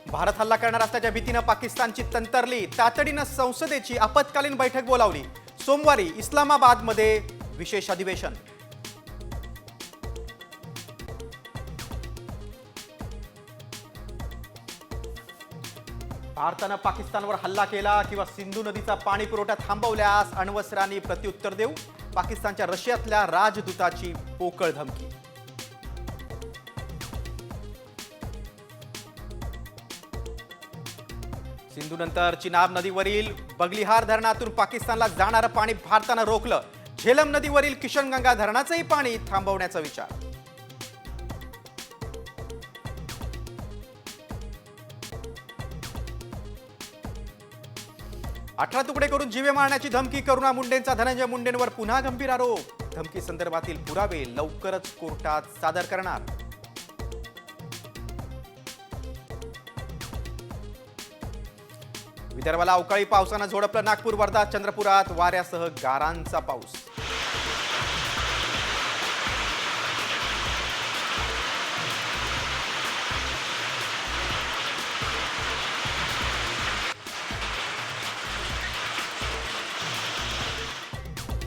भारत हल्ला करणार असल्याच्या भीतीनं पाकिस्तानची तंत्रली तातडीनं संसदेची आपत्कालीन बैठक बोलावली। सोमवारी इस्लामाबादमध्ये विशेष अधिवेशन। भारतानं पाकिस्तानवर हल्ला केला किंवा सिंधू नदीचा पाणी पुरवठा थांबवल्यास अण्वस्त्रांनी प्रत्युत्तर देऊ, पाकिस्तानच्या रशियातल्या राजदूताची पोकळ धमकी। सिंधू नंतर चिनाब नदीवरील बगलिहार धरणातून पाकिस्तानला जाणारं पाणी भारतानं रोखलं। झेलम नदीवरील किशनगंगा धरणाचंही पाणी थांबवण्याचा विचार। 18 तुकडे करून जीवे मारण्याची धमकी, करुणा मुंडेंचा धनंजय मुंडेंवर पुन्हा गंभीर आरोप। धमकी संदर्भातील पुरावे लवकरच कोर्टात सादर करणार। विदर्भाला अवकाळी पावसानं झोडपलं। नागपूर, वर्धा, चंद्रपुरात वाऱ्यासह गारांचा पाऊस।